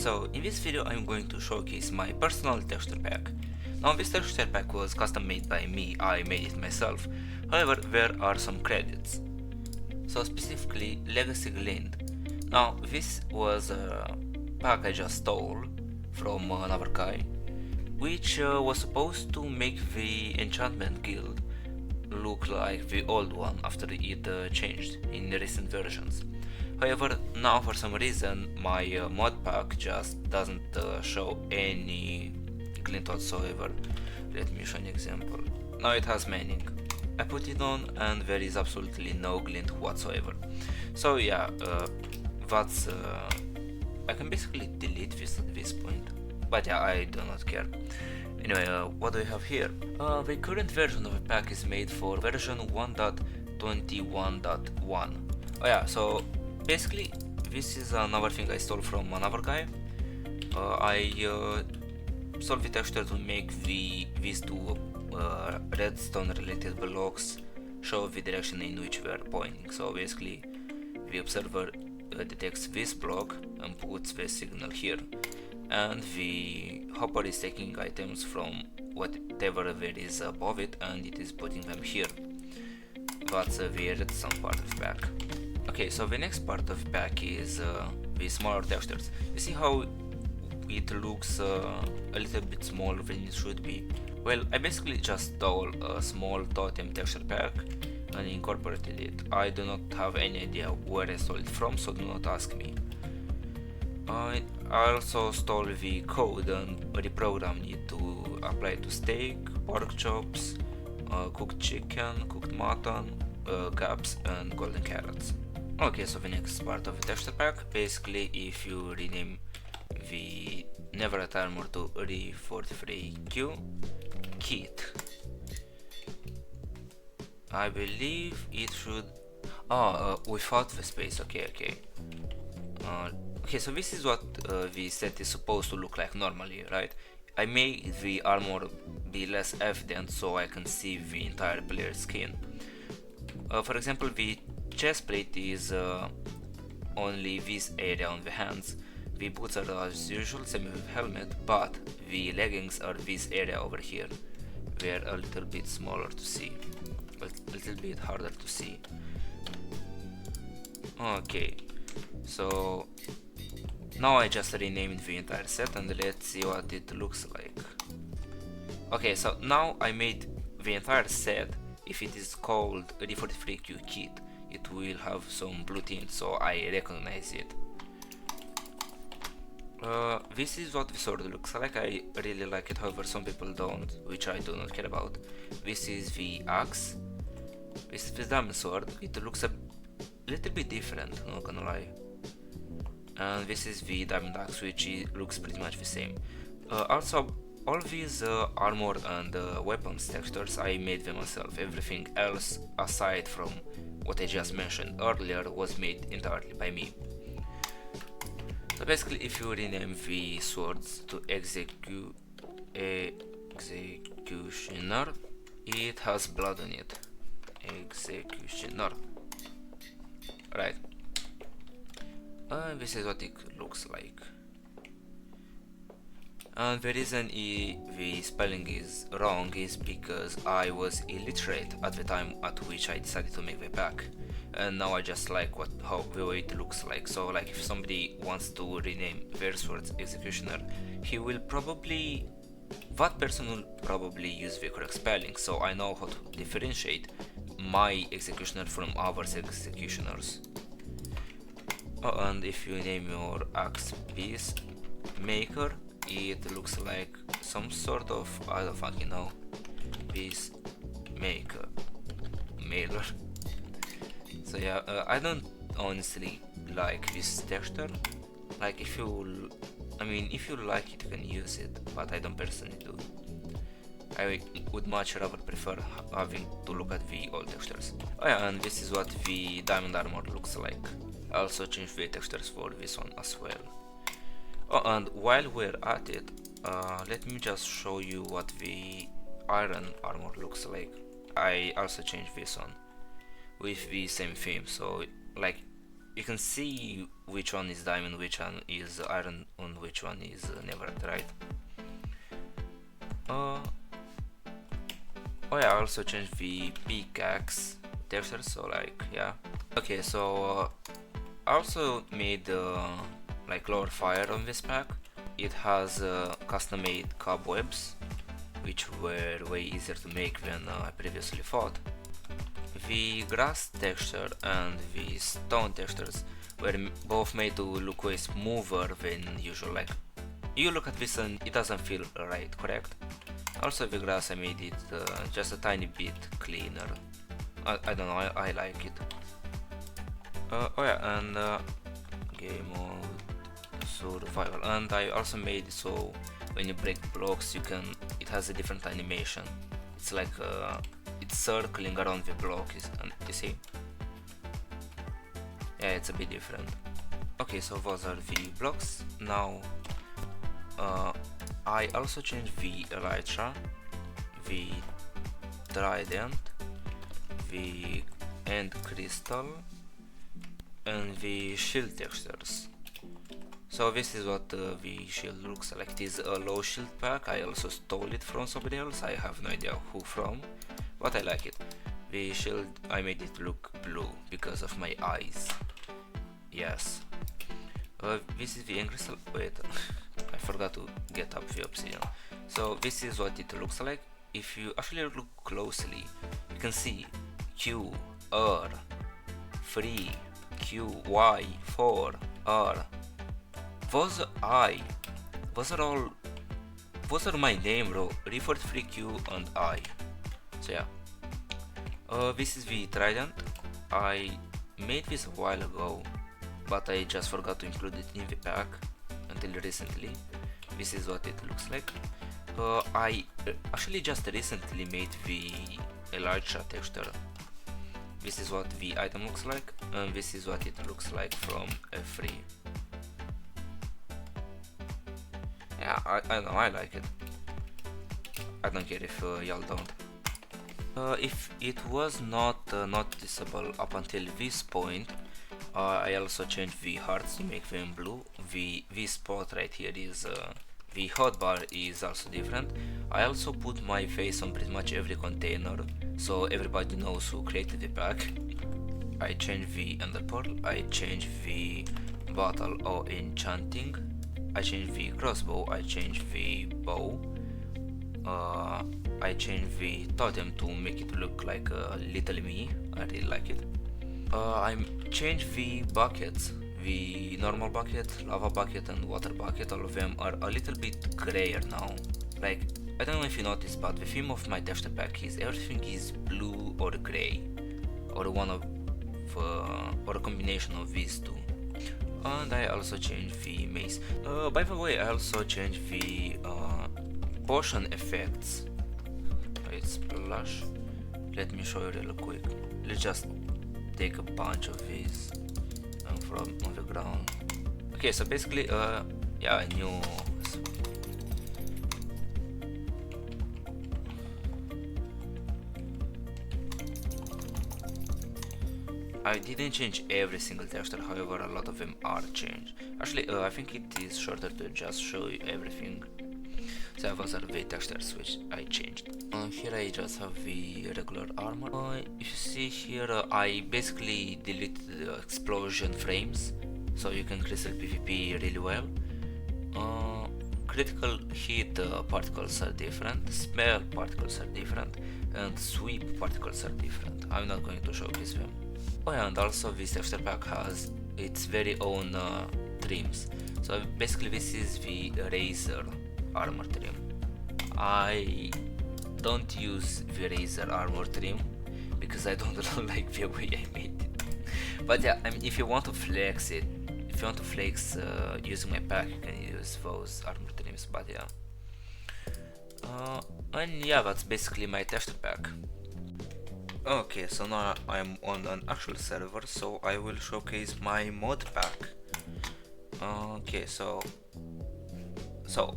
So in this video I'm going to showcase my personal texture pack. Now this texture pack was custom made by me, I made it myself, however there are some credits. So specifically Legacy Glint. Now this was a pack I just stole from another guy, which was supposed to make the enchantment guild look like the old one after it changed in the recent versions. However, now for some reason my Modpack just doesn't show any glint whatsoever. Let me show an example. Now it has manning. I put it on and there is absolutely no glint whatsoever. So yeah, that's I can basically delete this at this point. But yeah, I do not care. Anyway, what do we have here? The current version of the pack is made for version 1.21.1. Oh yeah, so basically this is another thing I stole from another guy. I stole the texture to make these two redstone related blocks show the direction in which we are pointing. So basically the observer detects this block and puts the signal here, and the hopper is taking items from whatever there is above it and it is putting them here. That's the redstone part of the pack. Okay, so the next part of the pack is the smaller textures. You see how it looks a little bit smaller than it should be? Well, I basically just stole a small totem texture pack and incorporated it. I do not have any idea where I stole it from, so do not ask me. I also stole the code and reprogrammed it to apply to steak, pork chops, cooked chicken, cooked mutton, gaps and golden carrots. Okay, so the next part of the texture pack, basically if you rename the Netherite armor to Ri43Q kit, I believe it should... without the space, okay. Okay, so this is what the set is supposed to look like normally, right? I made the armor be less evident so I can see the entire player's skin. For example, the chest plate is only this area on the hands. The boots are as usual, same with helmet, but the leggings are this area over here. They are a little bit smaller to see, a little bit harder to see. Okay, so now I just renamed the entire set and let's see what it looks like. Okay, so now I made the entire set. If it is called Ri43Q kit, it will have some blue tint, so I recognize it. This is what the sword looks like. I really like it, however some people don't, which I do not care about. This is the axe. This is the diamond sword. It looks a little bit different, not gonna lie. And this is the diamond axe, which looks pretty much the same. Also, all these armor and weapons textures I made them myself. Everything else aside from what I just mentioned earlier was made entirely by me. So basically if you rename the swords to Executioner, it has blood on it. Executioner. Right. This is what it looks like. And the reason the spelling is wrong is because I was illiterate at the time at which I decided to make the pack, and now I just like how the way it looks like. So like if somebody wants to rename their sword's Executioner, that person will probably use the correct spelling, so I know how to differentiate my Executioner from others' executioners. Oh, and if you name your axe piece maker, it looks like some sort of, I don't fucking know, piece maker mailer. So yeah, I don't honestly like this texture. Like if you like it, you can use it, but I don't personally do. I would much rather prefer having to look at the old textures. Oh yeah, and this is what the diamond armor looks like. I also changed the textures for this one as well. Oh, and while we're at it, let me just show you what the iron armor looks like. I also changed this one with the same theme, so like you can see which one is diamond, which one is iron, and which one is netherite. Oh yeah, I also changed the pickaxe texture, so like yeah. Okay, so I also made like lower fire on this pack. It has custom made cobwebs, which were way easier to make than I previously thought. The grass texture and the stone textures were both made to look way smoother than usual. Like, you look at this and it doesn't feel right, correct? Also the grass, I made it just a tiny bit cleaner. I don't know, I like it. Oh yeah, and game mode survival, and I also made it so when you break blocks it has a different animation. It's like it's circling around the block, and you see? Yeah, it's a bit different. Okay, so those are the blocks. Now I also changed the elytra, the trident, the end crystal, and the shield textures. So this is what the shield looks like. It is a low shield pack. I also stole it from somebody else. I have no idea who from, but I like it. The shield, I made it look blue because of my eyes. Yes. This is the end crystal. Wait, I forgot to get up the obsidian. So this is what it looks like. If you actually look closely, you can see Q, R, 3, Q, Y, 4, R. Those are my name, bro. Ri43Q and I. So yeah. This is the trident. I made this a while ago, but I just forgot to include it in the pack until recently. This is what it looks like. I actually just recently made the elytra texture. This is what the item looks like, and this is what it looks like from F3. Yeah, I know, I like it. I don't care if y'all don't. If it was not noticeable up until this point, I also changed the hearts to make them blue. This spot right here is the hotbar is also different. I also put my face on pretty much every container, so everybody knows who created the pack. I changed the ender pearl, I changed the battle or enchanting, I changed the crossbow, I changed the bow, I changed the totem to make it look like a little me. I really like it. I changed the buckets. The normal bucket, lava bucket and water bucket, all of them are a little bit grayer now. Like, I don't know if you noticed, but the theme of my texture pack is everything is blue or gray, or or a combination of these two. And I also changed the maze. By the way, I also changed the potion effects. Wait, splash. Let me show you real quick. Let's just take a bunch of these and from on the ground. Okay, so basically, yeah, I knew. I didn't change every single texture, however a lot of them are changed. Actually, I think it is shorter to just show you everything. So those are the textures which I changed. Here I just have the regular armor. If you see here, I basically deleted the explosion frames, so you can crystal PvP really well. Critical hit particles are different, smell particles are different, and sweep particles are different. I'm not going to showcase them. Oh yeah, and also this texture pack has its very own trims. So basically this is the Razor armor trim. I don't use the Razor armor trim because I don't like the way I made it. But yeah, I mean, if you want to flex it, if you want to flex using my pack, you can use those armor trims. But yeah, and yeah, that's basically my texture pack. Okay, so now I'm on an actual server, so I will showcase my mod pack. Okay, so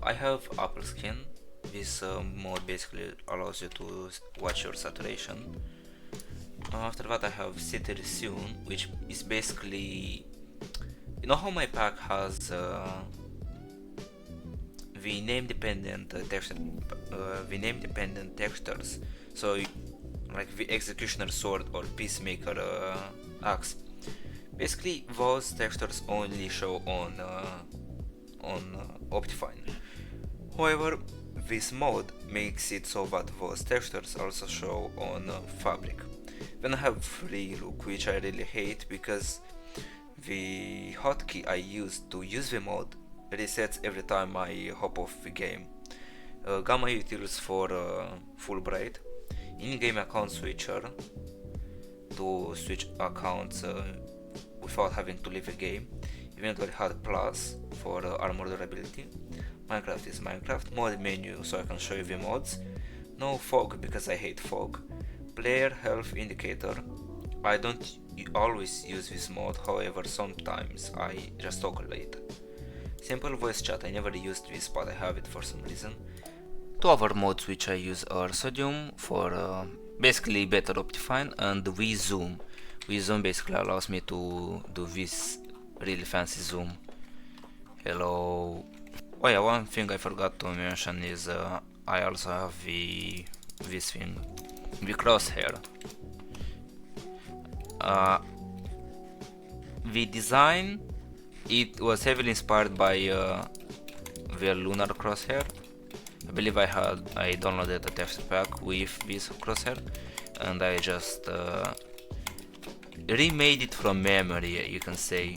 I have apple skin. This mod basically allows you to watch your saturation. After that I have city resume, which is basically, you know how my pack has the name dependent textures, so like the executioner sword or peacemaker axe. Basically, those textures only show on Optifine. However, this mode makes it so that those textures also show on Fabric. Then I have free look, which I really hate because the hotkey I use to use the mode resets every time I hop off the game. Gamma utils for Fulbright, in-game account switcher to switch accounts without having to leave the game, eventually hard plus for armor durability. Minecraft is Minecraft, mod menu so I can show you the mods. No fog because I hate fog. Player health indicator. I don't always use this mod, however sometimes I just toggle it. Simple voice chat, I never used this but I have it for some reason. Two other modes which I use are Sodium for basically better Optifine, and VZoom. VZoom basically allows me to do this really fancy zoom. Hello. Oh yeah, one thing I forgot to mention is I also have this thing, the crosshair. The design, it was heavily inspired by the lunar crosshair. I believe I downloaded a texture pack with this crosshair and I just remade it from memory, you can say.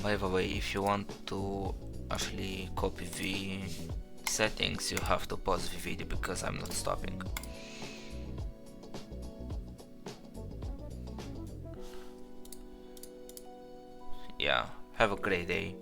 By the way, if you want to actually copy the settings, you have to pause the video because I'm not stopping. Yeah, have a great day.